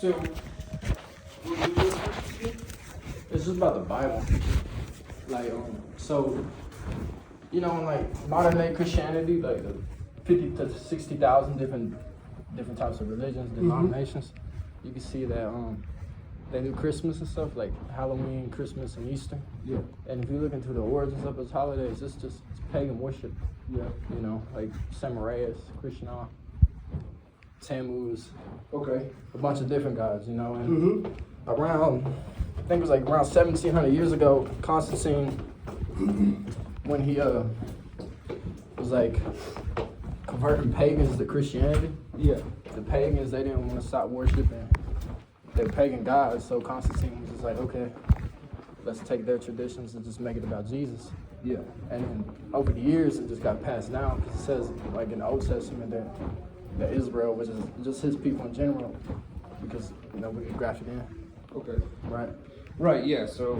So, it's just about the Bible. Like, so, in like modern day Christianity, like the 50 to 60,000 different types of religions, denominations, you can see that they do Christmas and stuff like Halloween, Christmas, and Easter. Yeah. And if you look into the origins of those holidays, it's pagan worship. Yeah. Like Semiramis, Krishna, Tammuz, Okay. a bunch of different gods, and around, I think it was like around 1700 years ago, Constantine, when he was like converting pagans to Christianity, Yeah. the pagans, they didn't want to stop worshiping their pagan gods, so Constantine was just like, okay, let's take their traditions and just make it about Jesus. Yeah. And then over the years, it just got passed down, because it says, like in the Old Testament, that Israel, which is just his people in general, because, we could graft it in, Okay. right? Right. Yeah. So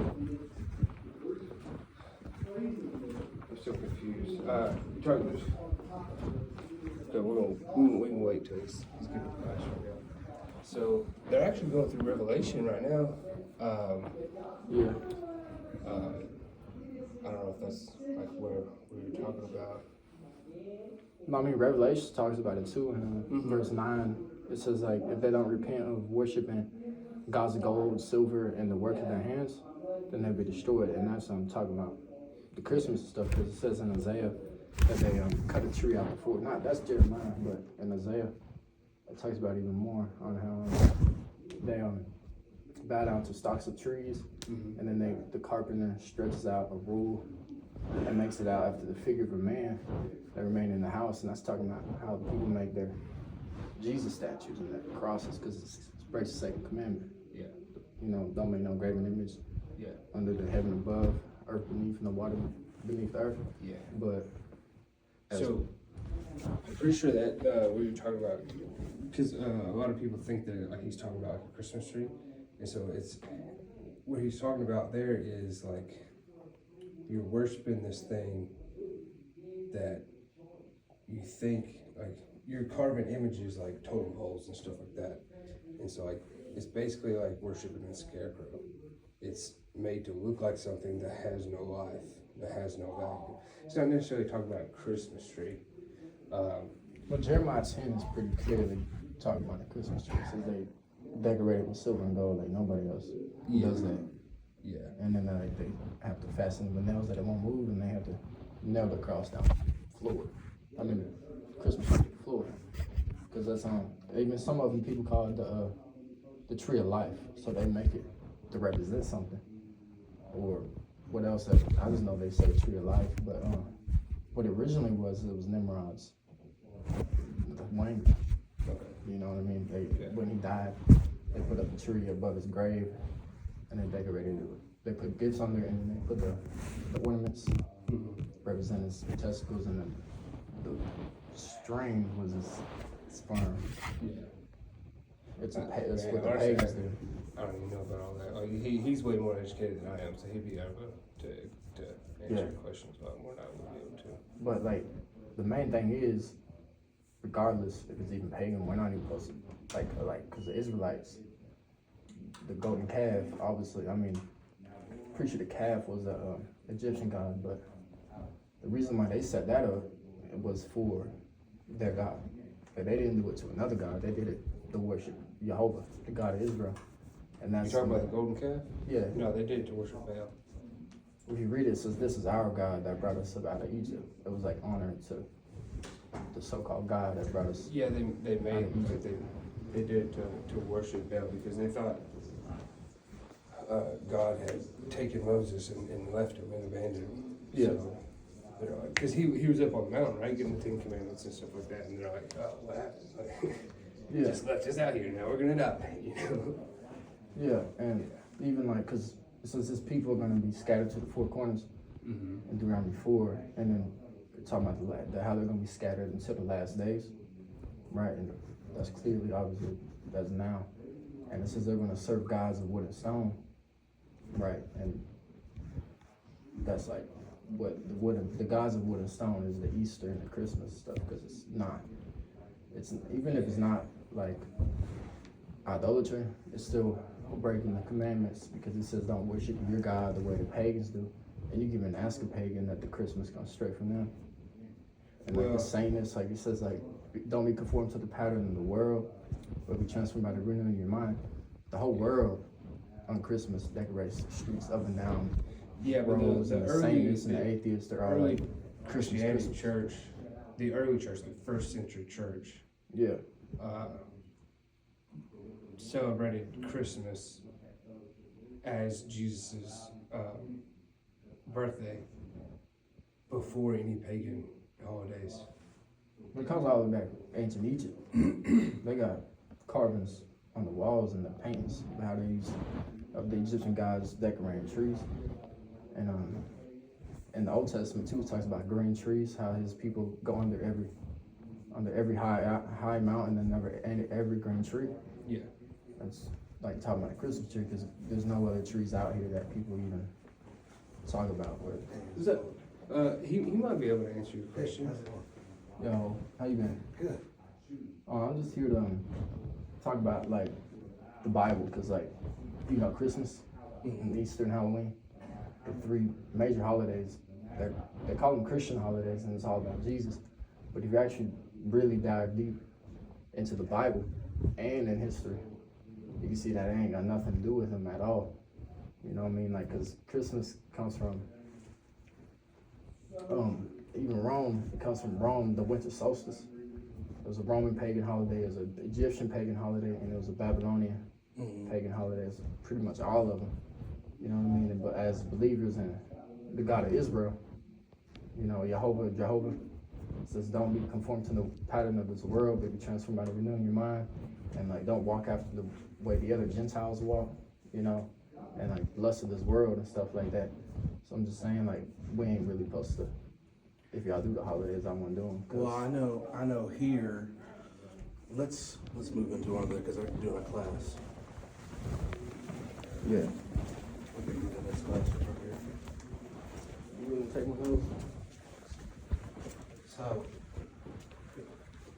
I'm still confused. You're talking this. So we can wait till he's getting the class right now. So they're actually going through Revelation right now. Yeah. I don't know if that's like where we were talking about. No, I mean, Revelation talks about it too. In verse 9, it says, like, if they don't repent of worshiping gods of gold, silver, and the work of their hands, then they'll be destroyed. And that's what I'm talking about, the Christmas stuff, because it says in Isaiah that they cut a tree out before. Not that's Jeremiah, but in Isaiah, it talks about even more on how they bow down to stalks of trees, and then the carpenter stretches out a rule and makes it out after the figure of a man that remain in the house. And that's talking about how people make their Jesus statues and their crosses, because it breaks the second commandment. Yeah. Don't make no graven image Yeah. under the heaven above, earth beneath, and the water beneath the earth. Yeah. But So I'm pretty sure that what you're talking about, because a lot of people think that like he's talking about like a Christmas tree, and so it's what he's talking about there is like you're worshiping this thing that you think like you're carving images like totem poles and stuff like that, and so like it's basically like worshiping a scarecrow. It's made to look like something that has no life, that has no value. It's not necessarily talking about a Christmas tree. well, Jeremiah 10 is pretty clearly talking about the Christmas tree. It says they decorate it with silver and gold like nobody else does that. Yeah. And then they have to fasten the nails that it won't move, and they have to nail the cross down floor. I mean, the Christmas tree floor, because that's even some of them people call it the tree of life. So they make it to represent something, or what else? I just know they say tree of life, but what it originally was, it was Nimrod's wing. You know what I mean? When he died, they put up a tree above his grave, and they decorated it. They put gifts on there, and then they put the ornaments representing his testicles, and the string was his sperm. Yeah. It's what the honestly, pagans do. I don't even know about all that. Like he's way more educated than I am, so he'd be able to answer your questions a lot more than I would be able to. But like, the main thing is, regardless if it's even pagan, we're not even supposed to like because the Israelites, the golden calf, obviously, I mean, pretty sure the calf was a Egyptian god, but the reason why they set that up was for their God. But they didn't do it to another god. They did it to worship Jehovah, the God of Israel. And that's You talking about the golden calf? Yeah. No, they did it to worship Baal. If you read it, it says this is our God that brought us up out of Egypt. It was like honor to the so-called God that brought us. Yeah, they made it, but they did it to worship Baal because they thought God had taken Moses and left him and abandoned him. Yeah. So, because he was up on the mountain, right, getting the 10 Commandments and stuff like that, and they're like, oh, what happened? Like, Yeah. just left us out here. Now we're gonna die, you know. Yeah, and even like, because it says his people are going to be scattered to the four corners in Deuteronomy 4, and then it's talking about how they're going to be scattered until the last days, right? And that's clearly, obviously, that's now. And it says they're going to serve gods of wood and stone, right? And that's like what the gods of wood and stone is the Easter and the Christmas stuff, because it's even if it's not like idolatry. It's still breaking the commandments because it says don't worship your God the way the pagans do. And you can even ask a pagan that the Christmas comes straight from them. And like the saintness, like it says, like don't be conformed to the pattern of the world, but be transformed by the renewing of your mind. The whole world on Christmas decorates the streets up and down. Yeah, but roads the and the early saints and the atheists, they're all early like Christianity church, the early church, the first century church, Yeah. celebrated Christmas as Jesus's birthday before any pagan holidays. It comes all the way back ancient Egypt. They got carvings on the walls and the paintings of how they use of the Egyptian gods decorating trees. And in the Old Testament too, it talks about green trees, how his people go under every high mountain and every green tree. Yeah. That's like talking about a Christmas tree because there's no other trees out here that people even talk about. Is that he might be able to answer your question. Yo, how you been? Good. I'm just here to talk about like the Bible because like you know Christmas and Easter and Halloween, the three major holidays. They call them Christian holidays and it's all about Jesus. But if you actually really dive deep into the Bible and in history, you can see that it ain't got nothing to do with him at all. You know what I mean? Like, cause Christmas comes from even Rome. It comes from Rome, the winter solstice. It was a Roman pagan holiday, it was an Egyptian pagan holiday, and it was a Babylonian pagan holiday. It's pretty much all of them. You know what I mean? But as believers in the God of Israel, you know, Jehovah says, don't be conformed to the pattern of this world, but be transformed by the renewing your mind, and like don't walk after the way the other Gentiles walk, you know, and like lust of this world and stuff like that. So I'm just saying, like, we ain't really supposed to. If y'all do the holidays, I want to do them. Well, I know here. Let's move into one of because I'm doing a class. Yeah. We're gonna do the next class right here. You really take one of those? So,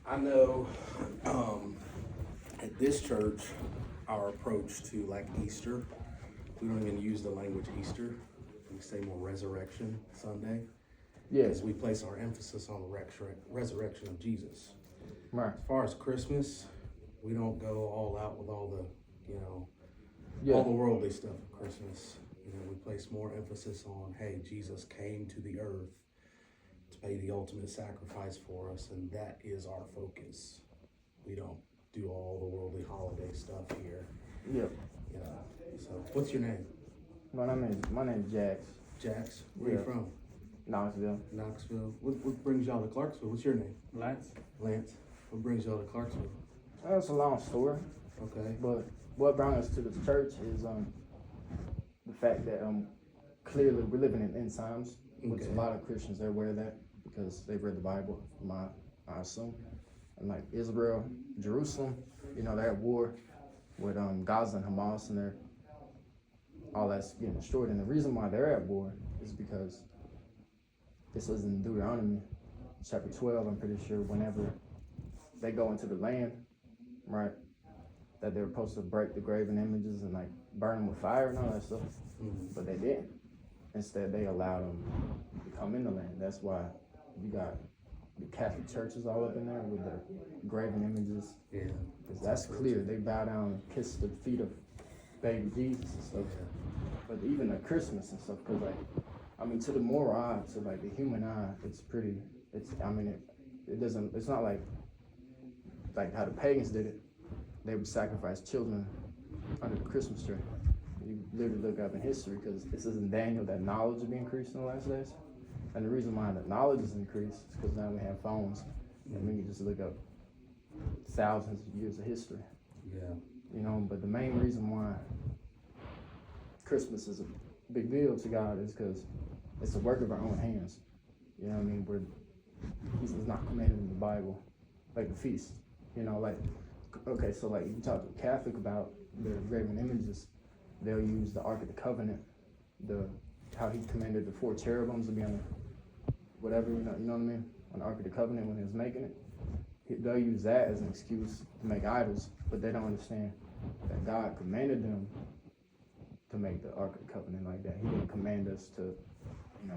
I know at this church, our approach to like Easter, we don't even use the language Easter. We say more Resurrection Sunday. Yeah. Because we place our emphasis on the resurrection of Jesus. Right. As far as Christmas, we don't go all out with all the, you know, Yeah. all the worldly stuff at Christmas. You know, we place more emphasis on, hey, Jesus came to the earth to pay the ultimate sacrifice for us, and that is our focus. We don't do all the worldly holiday stuff here. Yeah. You know. So, what's your name? My name is Jax. Jax. Where are you Yeah. from? Knoxville. Knoxville. What brings y'all to Clarksville? What's your name? Lance? Lance. What brings y'all to Clarksville? That's a long story, Okay. but what brought us to this church is the fact that clearly we're living in end times, which Okay. a lot of Christians are aware of that because they've read the Bible. I assume, and like Israel, Jerusalem, you know, they're at war with Gaza and Hamas, and they're all that's getting destroyed. And the reason why they're at war is because this is in Deuteronomy chapter 12, I'm pretty sure, whenever they go into the land, right, that they're supposed to break the graven images and like burn them with fire and all that stuff, but they didn't. Instead, they allowed them to come in the land. That's why you got the Catholic churches all up in there with the graven images, Yeah. because that's clear. They bow down and kiss the feet of baby Jesus and stuff. But even at Christmas and stuff, because like, I mean, to the moral eye, to like the human eye, it's pretty, it doesn't, it's not like how the pagans did it. They would sacrifice children under the Christmas tree. You literally look up in history, because this is in Daniel that knowledge will be increased in the last days. And the reason why the knowledge is increased is because now we have phones and we can just look up thousands of years of history. Yeah. You know, but the main reason why Christmas is a big deal to God is because it's the work of our own hands. You know what I mean? He's not commanded in the Bible, like the feast. You know, like, okay, so like you talk to a Catholic about their graven images, they'll use the Ark of the Covenant, how he commanded the 4 cherubims to be on the, whatever, you know what I mean? On the Ark of the Covenant when he was making it. They'll use that as an excuse to make idols, but they don't understand that God commanded them to make the Ark of the Covenant like that. He didn't command us to,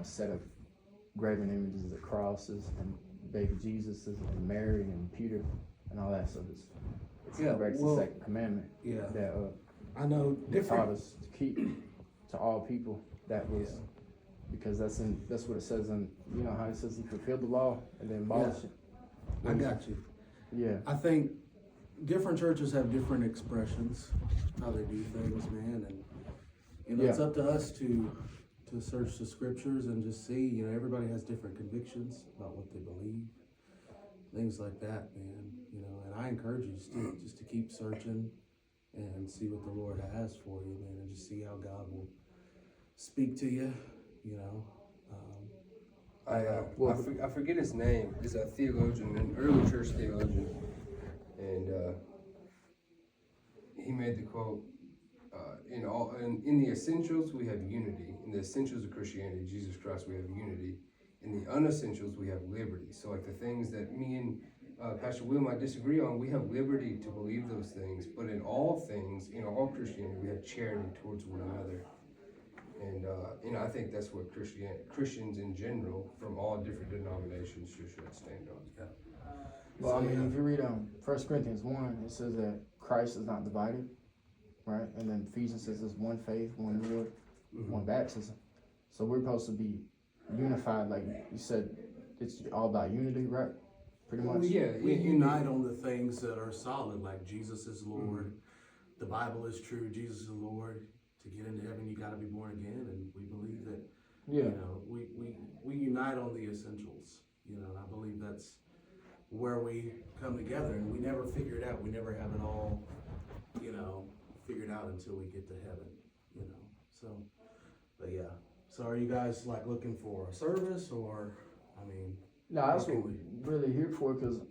set up graven images of crosses and baby Jesuses and Mary and Peter and all that. So it's breaks the second commandment that I know taught different. us to keep to all people. That was because that's what it says in how it says he fulfilled the law and then abolished it. I got you. Yeah. I think different churches have different expressions how they do things, man, and it's up to us to search the scriptures and just see. Everybody has different convictions about what they believe, things like that, man. And I encourage you just to keep searching and see what the Lord has for you, man, and just see how God will speak to you. I forget his name. He's a theologian, an early church theologian, and he made the quote: "In the essentials we have unity. In the essentials of Christianity, Jesus Christ, we have unity. In the unessentials we have liberty." So, like the things that me and Pastor Will might disagree on, we have liberty to believe those things. But in all things, in all Christianity, we have charity towards one another. And I think that's what Christians in general, from all different denominations, should stand on. Yeah. Well, if you read 1 Corinthians 1, it says that Christ is not divided, right? And then Ephesians says there's one faith, one Lord, one baptism. So we're supposed to be unified, like you said. It's all about unity, right? Pretty much. We unite on the things that are solid, like Jesus is Lord, the Bible is true, Jesus is Lord. To get into heaven, you got to be born again, and we believe that. We unite on the essentials. And I believe that's where we come together, and we never figure it out. We never have it all, figured out until we get to heaven. So, but yeah. So, are you guys like looking for a service, or No, that's what we're really here for, because,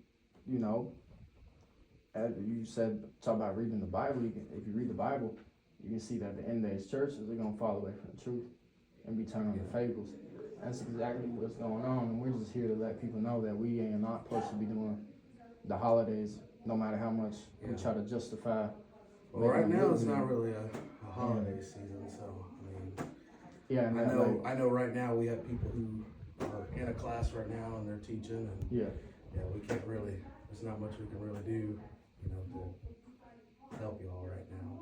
as you said, talk about reading the Bible. If you read the Bible, you can see that the end days churches are going to fall away from the truth and be turned on the fables. That's exactly what's going on, and we're just here to let people know that we ain't not supposed to be doing the holidays, no matter how much we try to justify. Well, right now it's not really a holiday season, so I know right now we have people who are in a class right now and they're teaching, and we can't really. There's not much we can really do, to help y'all right now.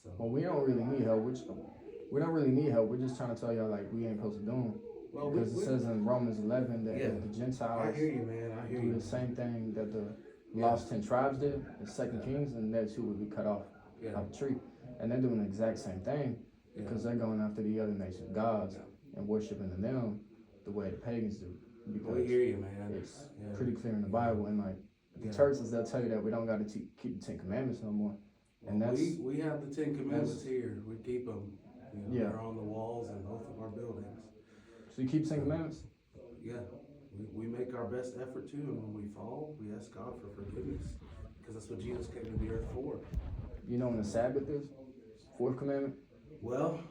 So. Well, we don't really need help. We don't really need help. We're just trying to tell y'all like we ain't supposed to do them. Well, because it says in Romans 11 that the Gentiles I hear you, man. I hear do you. the same thing that the lost 10 tribes did in 2 Kings, and that's who would be cut off of the tree. And they're doing the exact same thing because they're going after the other nations' gods and worshiping them the way the pagans do. Because we hear you, man. It's pretty clear in the Bible, and like the churches, they'll tell you that we don't got to keep the 10 Commandments no more. And that's we have the 10 Commandments here. We keep them. They're on the walls in both of our buildings. So you keep 10 Commandments? Yeah. We make our best effort to, and when we fall, we ask God for forgiveness, because that's what Jesus came to the earth for. You know when the Sabbath is? 4th commandment? Well,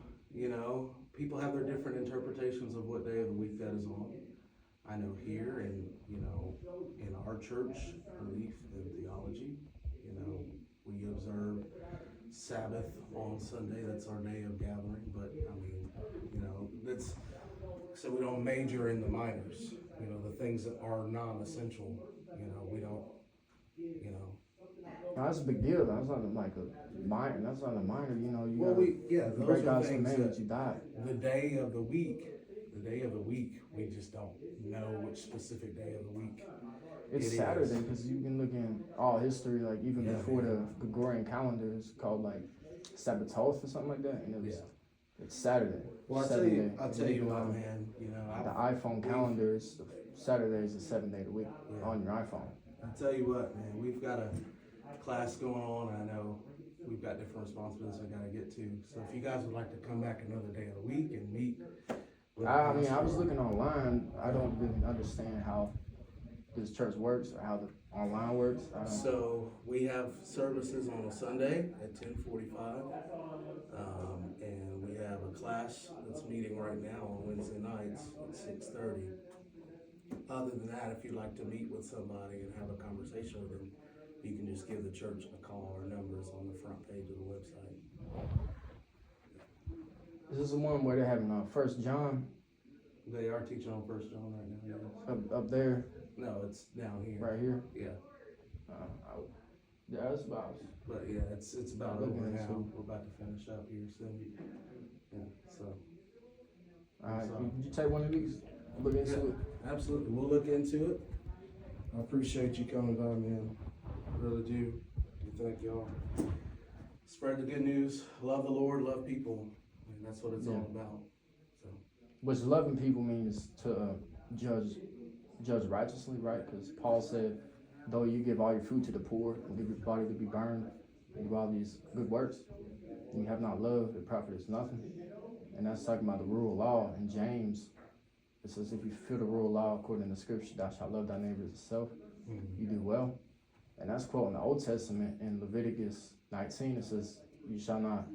people have their different interpretations of what day of the week that is on. I know here and, in our church belief and theology, we observe Sabbath on Sunday. That's our day of gathering. But that's so we don't major in the minors. The things that are non-essential. We don't. No, that's a big deal. That's not like a minor. That's not a minor. You those break are God's things commandments, you die. The day of the week, we just don't know which specific day of the week. It's Saturday, because you can look in all history, like even before the Gregorian calendar is called like Sabbatoth or something like that, and it's Saturday. Well, I'll tell you what, man. The iPhone calendar is Saturday is the 7th day of the week on your iPhone. I'll tell you what, man. We've got a class going on. I know we've got different responsibilities we got to get to. So if you guys would like to come back another day of the week and meet. I was looking online. I don't really understand how this church works or how the online works. So we have services on a Sunday at 10:45, and we have a class that's meeting right now on Wednesday nights at 6:30. Other than that, if you'd like to meet with somebody and have a conversation with them, you can just give the church a call. Our number is on the front page of the website. This is the one where they're having 1 John They are teaching on 1 John right now. Yes. up there, No, it's down here. right here. Yeah, Yeah, that's about. but yeah, it's about Okay, over now. so- We're about to finish up here soon. Yeah, so Alright, So- would you take one of these? Look into Yeah. it. absolutely, we'll look into it. I appreciate you coming by, man. I really do. Thank y'all. Spread the good news. Love the Lord. Love people. And that's what it's all about. So Which loving people means to judge righteously, right? Because Paul said, though you give all your food to the poor and give your body to be burned and do all these good works, and you have not love, it profiteth nothing. And that's talking about the rule of law. In James, it says, if you fulfill the rule of law according to the scripture, thou shalt love thy neighbor as thyself, you do well. And that's quoting the Old Testament in Leviticus 19. It says, you shall not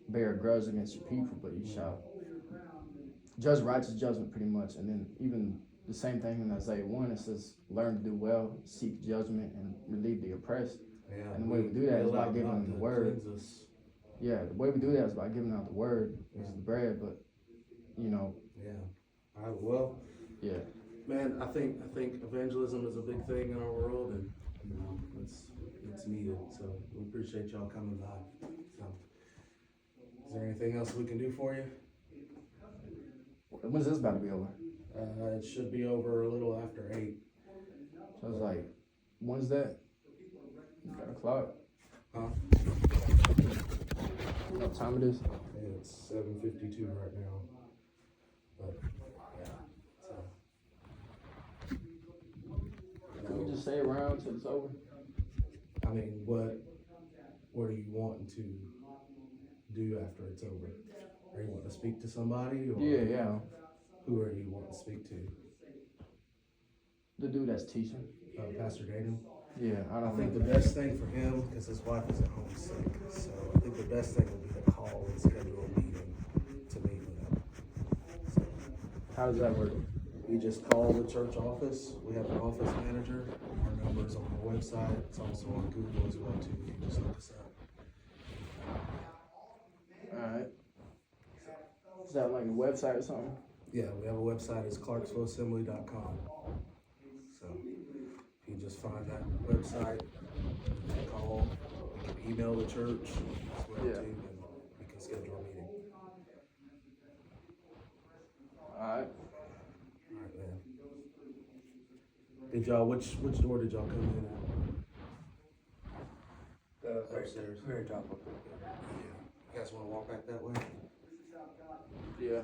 bear a grudge against your people, but you shall judge righteous judgment, pretty much. And then even the same thing in Isaiah 1, it says, learn to do well, seek judgment, and relieve the oppressed. yeah, And the way we do that is by allow giving God them the to word. cleanse us. Yeah, the way we do that is by giving out the word, which is the bread, but, you know, Yeah. All right. Well, yeah. man, I think evangelism is a big thing in our world, and you know, it's needed. So we appreciate y'all coming by. So, is there anything else we can do for you? When's this about to be over? It should be over a little after 8. So it's like, when's that? You got a clock? Huh? What time it is? It's 7:52 right now. But yeah, so Can we just stay around till it's over? I mean, what are you wanting to do after it's over? Are you wanting to speak to somebody, or Yeah. who are you wanting to speak to? The dude that's teaching. Pastor Daniel. Yeah, I I don't think think the best thing for him, because his wife is at home sick, so I think the best thing would be to call and schedule a meeting to meet with him. So How does that work? you just call the church office. We have an office manager. Our number's on the website. It's also on Google as well too. You can just look us up. Alright. Is that like a website or something? Yeah, we have a website. It's clarksvillassembly.com. So if you just find that website, call, you can email the church as well Yeah. too, and we can schedule a meeting. Alright. All right, man. Did y'all, which door did y'all come in at? Upstairs. Very top of Yeah. You guys wanna walk back that way? Yeah.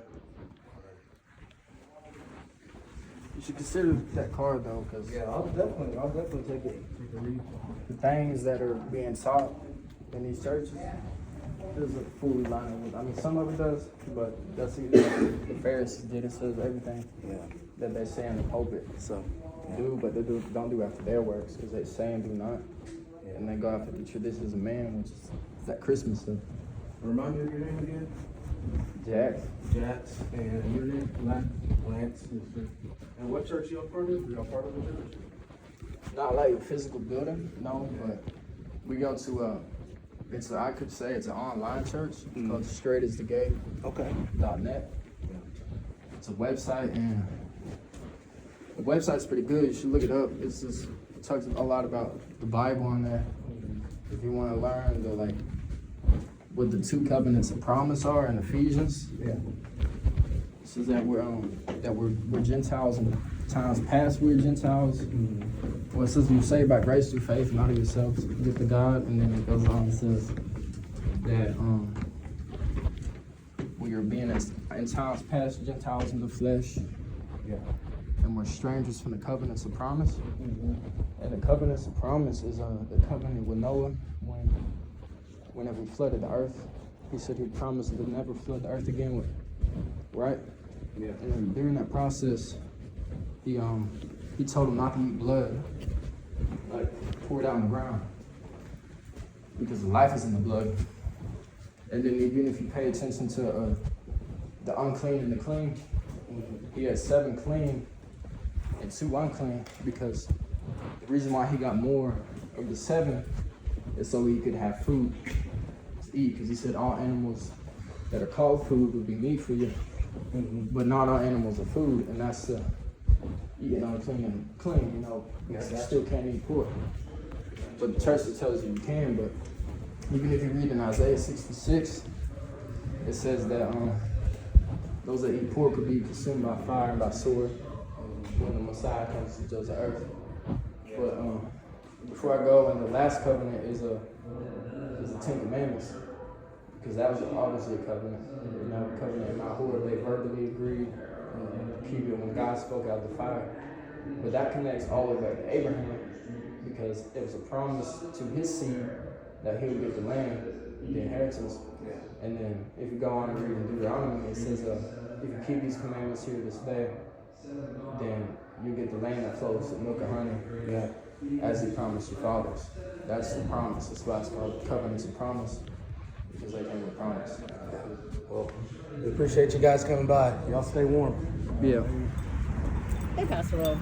You should consider that card though, because I'll definitely take a read. the things that are being taught in these churches doesn't fully line up with. I mean, some of it does, but that's either the Pharisees did. It says everything Yeah. that they say in the pulpit So, do, but they don't do after their works, because they say and do not, and they go after the traditions of man, which is that Christmas stuff. remind me of your name again? Jack. Jax, and your name? Lance. And what church y'all part of? Y'all part of the church? Not like a physical building, no, but we go to I could say it's an online church called Straight as the Gate. Okay. .net. It's a website, and the website's pretty good. You should look it up. It talks a lot about the Bible on there. If you want to learn what the 2 covenants of promise are in Ephesians. Yeah. It says that we're Gentiles in times past. We're Gentiles. Well, it says you're saved by grace through faith, not of yourselves, gift of God. And then it goes on and says that we are being in times past Gentiles in the flesh, Yeah. and we're strangers from the covenants of promise. And the covenants of promise is the covenant with Noah whenever he flooded the earth. He said he promised to never flood the earth again, right? Yeah. And then during that process, he told him not to eat blood, poured out on the ground, because the life is in the blood. And then even if you pay attention to the unclean and the clean, he had 7 clean and 2 unclean, because the reason why he got more of the 7 is so he could have food to eat, because he said all animals that are called food would be meat for you, but not all animals are food, and that's eating unclean and clean. You know, you still can't eat pork, but the text tells you can. But even if you read in Isaiah 66, it says that those that eat pork will be consumed by fire and by sword when the Messiah comes to judge the earth. But before I go, and the last covenant is the 10 Commandments, because that was obviously a covenant. You know, covenant in Nahor, they verbally agreed to keep it when God spoke out the fire. But that connects all the way back to Abraham, because it was a promise to his seed that he would get the land, the inheritance. And then if you go on and read in Deuteronomy, it says, if you keep these commandments here this day, then you get the land that flows with milk and honey, as he promised your fathers. That's the promise. That's why it's called covenants and promise, because they came with promise. Well, we appreciate you guys coming by. Y'all stay warm. Yeah. Hey, Pastor Will.